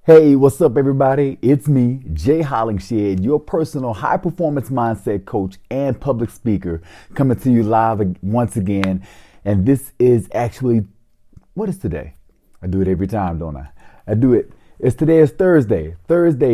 Hey, what's up, everybody? It's me, Jay Hollingshed, your personal high performance mindset coach and public speaker, coming to you live once again. And this is actually, what is today? I do it every time, don't I? I do it. Today is Thursday,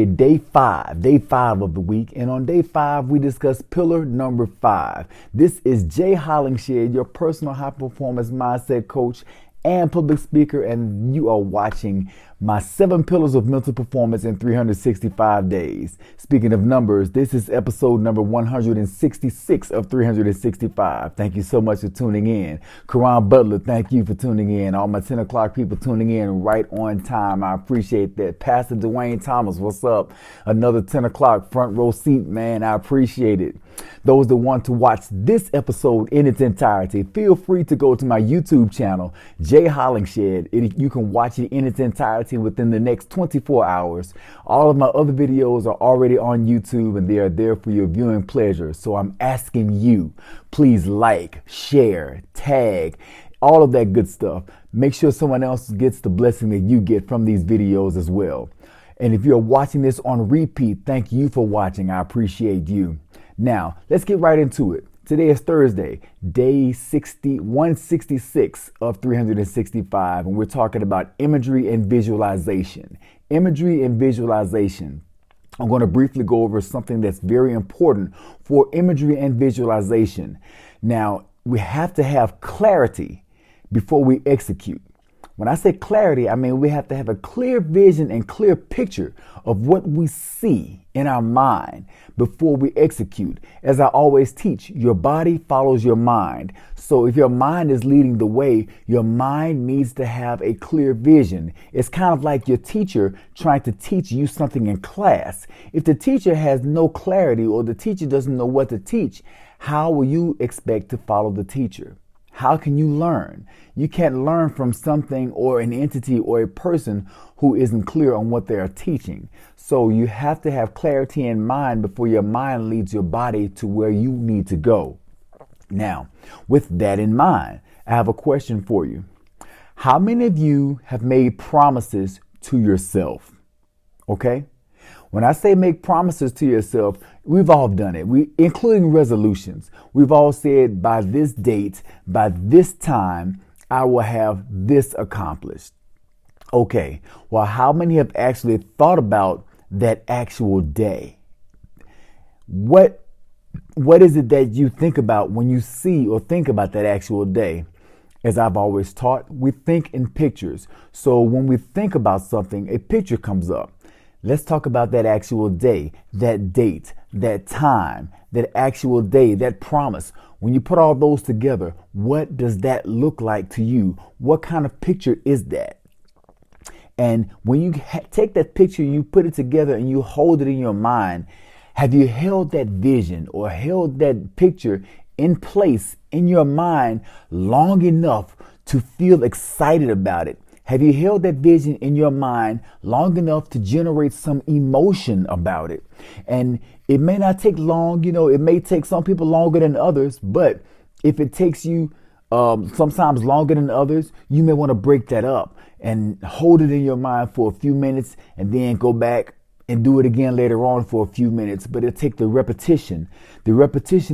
day five of the week. And on day five, we discuss pillar number 5. This is Jay Hollingshed, your personal high performance mindset coach and public speaker, and you are watching my 7 pillars of mental performance in 365 days. Speaking of numbers, this is episode number 166 of 365. Thank you so much for tuning in. Karan Butler, thank you for tuning in. All my 10 o'clock people tuning in right on time. I appreciate that. Pastor Dwayne Thomas, what's up? Another 10 o'clock front row seat, man. I appreciate it. Those that want to watch this episode in its entirety, feel free to go to my YouTube channel, Jay Hollingshed. You can watch it in its entirety within the next 24 hours. All of my other videos are already on YouTube and they are there for your viewing pleasure. So I'm asking you, please like, share, tag, all of that good stuff. Make sure someone else gets the blessing that you get from these videos as well. And if you're watching this on repeat, thank you for watching. I appreciate you. Now, let's get right into it. Today is Thursday, day 166 of 365, and we're talking about imagery and visualization. Imagery and visualization. I'm going to briefly go over something that's very important for imagery and visualization. Now, we have to have clarity before we execute. When I say clarity, I mean we have to have a clear vision and clear picture of what we see in our mind before we execute. As I always teach, your body follows your mind. So if your mind is leading the way, your mind needs to have a clear vision. It's kind of like your teacher trying to teach you something in class. If the teacher has no clarity or the teacher doesn't know what to teach, how will you expect to follow the teacher? How can you learn? You can't learn from something or an entity or a person who isn't clear on what they are teaching. So you have to have clarity in mind before your mind leads your body to where you need to go. Now, with that in mind, I have a question for you. How many of you have made promises to yourself? Okay? When I say make promises to yourself, we've all done it, including resolutions. We've all said by this date, by this time, I will have this accomplished. Okay, well, how many have actually thought about that actual day? What is it that you think about when you see or think about that actual day? As I've always taught, we think in pictures. So when we think about something, a picture comes up. Let's talk about that actual day, that date, that time, that actual day, that promise. When you put all those together, what does that look like to you? What kind of picture is that? And when you take that picture, you put it together and you hold it in your mind, have you held that vision or held that picture in place in your mind long enough to feel excited about it? Have you held that vision in your mind long enough to generate some emotion about it? And it may not take long, it may take some people longer than others, but if it takes you sometimes longer than others, you may want to break that up and hold it in your mind for a few minutes and then go back and do it again later on for a few minutes. But it'll take the repetition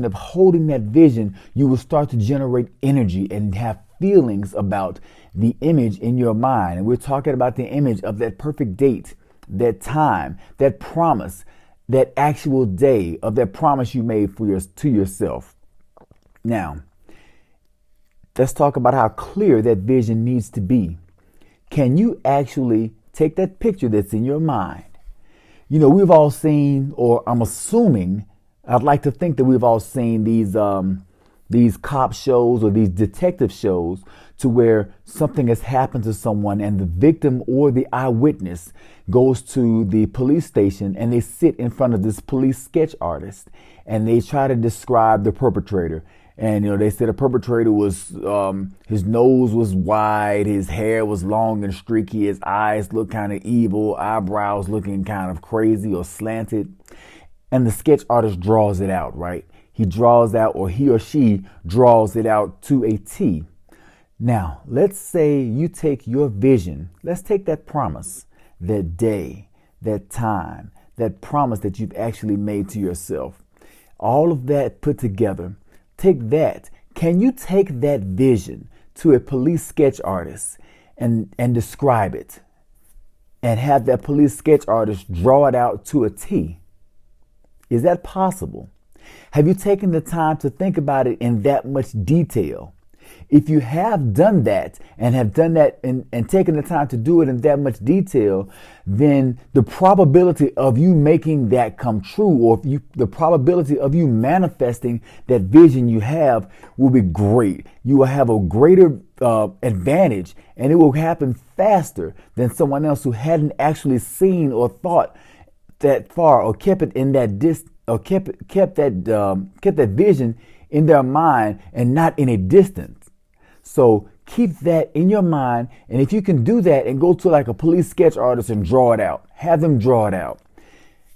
of holding that vision. You will start to generate energy and have feelings about the image in your mind. And we're talking about the image of that perfect date, that time, that promise, that actual day of that promise you made to yourself. Now, let's talk about how clear that vision needs to be. Can you actually take that picture that's in your mind? We've all seen, or I'm assuming, I'd like to think that we've all seen these cop shows or these detective shows to where something has happened to someone and the victim or the eyewitness goes to the police station and they sit in front of this police sketch artist and they try to describe the perpetrator. And, they said the perpetrator was, his nose was wide, his hair was long and streaky, his eyes looked kind of evil, eyebrows looking kind of crazy or slanted. And the sketch artist draws it out, right? He draws out, or he or she draws it out to a T. Now, let's say you take your vision. Let's take that promise, that day, that time, that promise that you've actually made to yourself. All of that put together, take that. Can you take that vision to a police sketch artist and describe it and have that police sketch artist draw it out to a T? Is that possible? Have you taken the time to think about it in that much detail? If you have done that and taken the time to do it in that much detail, then the probability of you making that come true, or the probability of you manifesting that vision you have will be great. You will have a greater advantage, and it will happen faster than someone else who hadn't actually seen or thought that far, or kept it in that or kept that vision in their mind and not in a distance. So keep that in your mind, and if you can do that and go to like a police sketch artist and draw it out, have them draw it out.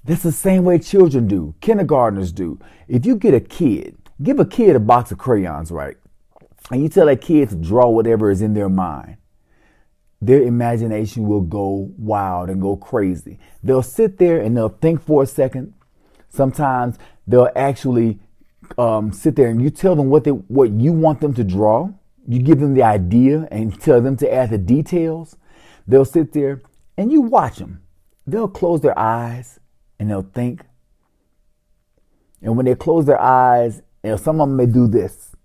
That's the same way children do, kindergartners do. If you give a kid a box of crayons, right? And you tell that kid to draw whatever is in their mind, their imagination will go wild and go crazy. They'll sit there and they'll think for a second. Sometimes they'll actually sit there and you tell them what you want them to draw. You give them the idea and tell them to add the details. They'll sit there and you watch them. They'll close their eyes and they'll think. And when they close their eyes, some of them may do this.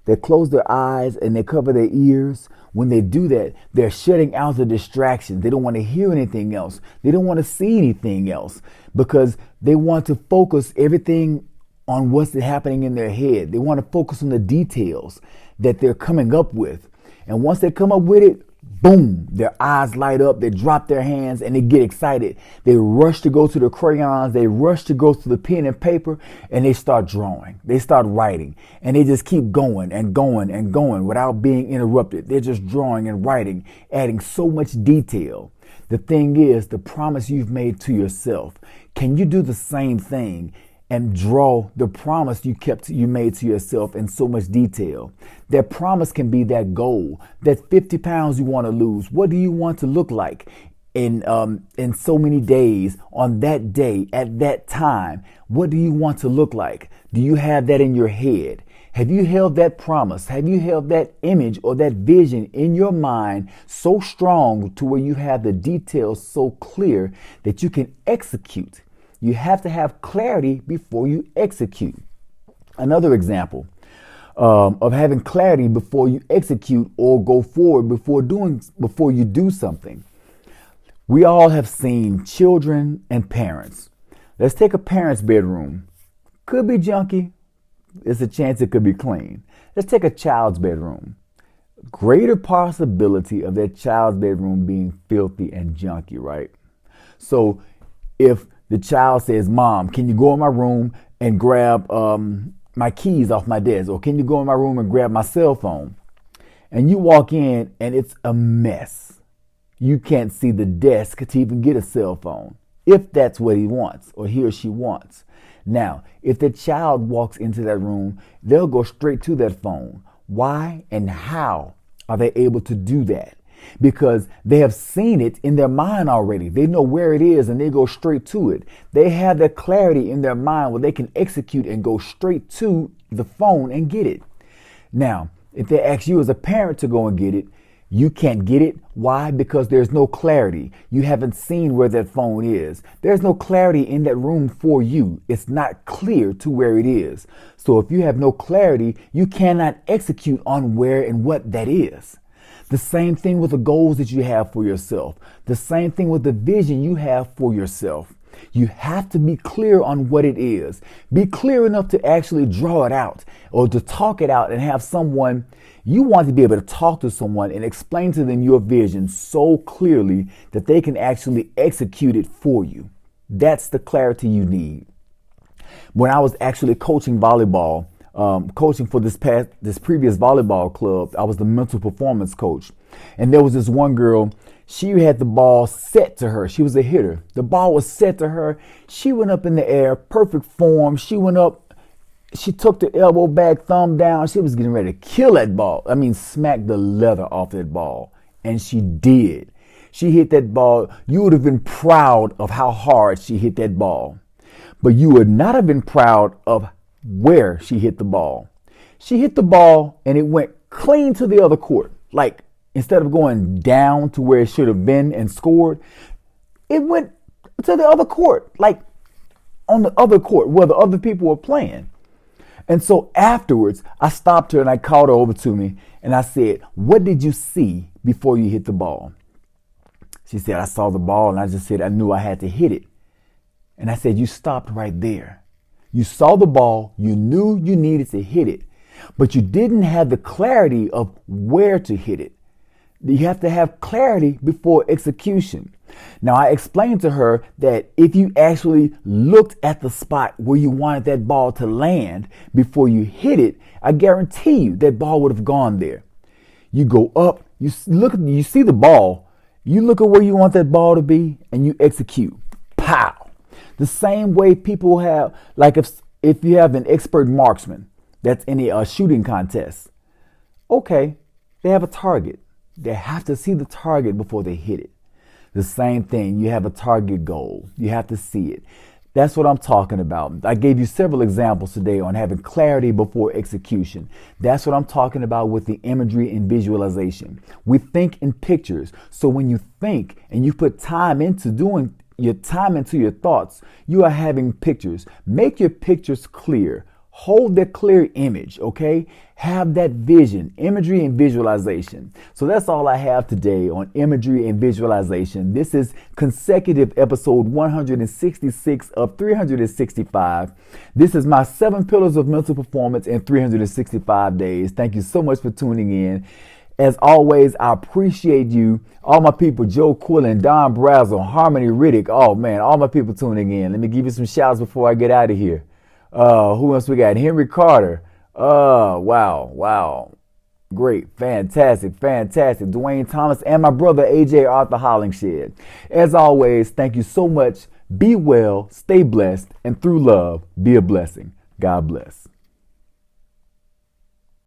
They close their eyes and they cover their ears. When they do that, they're shutting out the distractions. They don't want to hear anything else. They don't want to see anything else because they want to focus everything on what's happening in their head. They want to focus on the details that they're coming up with. And once they come up with it, boom, their eyes light up, they drop their hands and they get excited. They rush to go to the crayons, they rush to go to the pen and paper, and they start drawing. They start writing, and they just keep going and going and going without being interrupted. They're just drawing and writing, adding so much detail. The thing is, the promise you've made to yourself, can you do the same thing and draw the promise you made to yourself in so much detail? That promise can be that goal, that 50 pounds you want to lose. What do you want to look like in so many days, on that day, at that time? What do you want to look like? Do you have that in your head? Have you held that promise? Have you held that image or that vision in your mind so strong to where you have the details so clear that you can execute? You have to have clarity before you execute. Another example of having clarity before you execute or go forward before you do something. We all have seen children and parents. Let's take a parent's bedroom. Could be junky. There's a chance it could be clean. Let's take a child's bedroom. Greater possibility of that child's bedroom being filthy and junky, right? So if the child says, "Mom, can you go in my room and grab my keys off my desk?" Or "Can you go in my room and grab my cell phone?" And you walk in and it's a mess. You can't see the desk to even get a cell phone, if that's what he wants or he or she wants. Now, if the child walks into that room, they'll go straight to that phone. Why and how are they able to do that? Because they have seen it in their mind already. They know where it is and they go straight to it. They have that clarity in their mind where they can execute and go straight to the phone and get it. Now, if they ask you as a parent to go and get it, you can't get it. Why? Because there's no clarity. You haven't seen where that phone is. There's no clarity in that room for you. It's not clear to where it is. So if you have no clarity, you cannot execute on where and what that is. The same thing with the goals that you have for yourself. The same thing with the vision you have for yourself. You have to be clear on what it is. Be clear enough to actually draw it out or to talk it out and have someone, you want to be able to talk to someone and explain to them your vision so clearly that they can actually execute it for you. That's the clarity you need. When I was actually coaching volleyball, coaching for this previous volleyball club, I was the mental performance coach. And there was this one girl, she had the ball set to her. She was a hitter. The ball was set to her. She went up in the air, perfect form. She went up, she took the elbow back, thumb down. She was getting ready to kill that ball. I mean, smack the leather off that ball. And she did. She hit that ball. You would have been proud of how hard she hit that ball. But you would not have been proud of where she hit the ball. She hit the ball and it went clean to the other court. Like, instead of going down to where it should have been and scored, it went to the other court, like on the other court where the other people were playing. And so afterwards, I stopped her and I called her over to me and I said, "What did you see before you hit the ball?" She said, "I saw the ball and I just said I knew I had to hit it." And I said, "You stopped right there. You saw the ball, you knew you needed to hit it, but you didn't have the clarity of where to hit it. You have to have clarity before execution." Now, I explained to her that if you actually looked at the spot where you wanted that ball to land before you hit it, I guarantee you that ball would have gone there. You go up, you see the ball, you look at where you want that ball to be, and you execute. Pow! The same way people have, like if you have an expert marksman that's in a shooting contest, okay, they have a target. They have to see the target before they hit it. The same thing, you have a target goal. You have to see it. That's what I'm talking about. I gave you several examples today on having clarity before execution. That's what I'm talking about with the imagery and visualization. We think in pictures. So when you think and you put time into doing your time into your thoughts, you are having pictures. Make your pictures clear. Hold that clear image, okay? Have that vision, imagery and visualization. So that's all I have today on imagery and visualization. This is consecutive episode 166 of 365. This is my 7 pillars of mental performance in 365 days. Thank you so much for tuning in. As always, I appreciate you. All my people, Joe Quillen, Don Brazel, Harmony Riddick. Oh man, all my people tuning in. Let me give you some shouts before I get out of here. Who else we got? Henry Carter. Wow. Great. Fantastic. Dwayne Thomas and my brother, AJ Arthur Hollingshed. As always, thank you so much. Be well, stay blessed, and through love, be a blessing. God bless.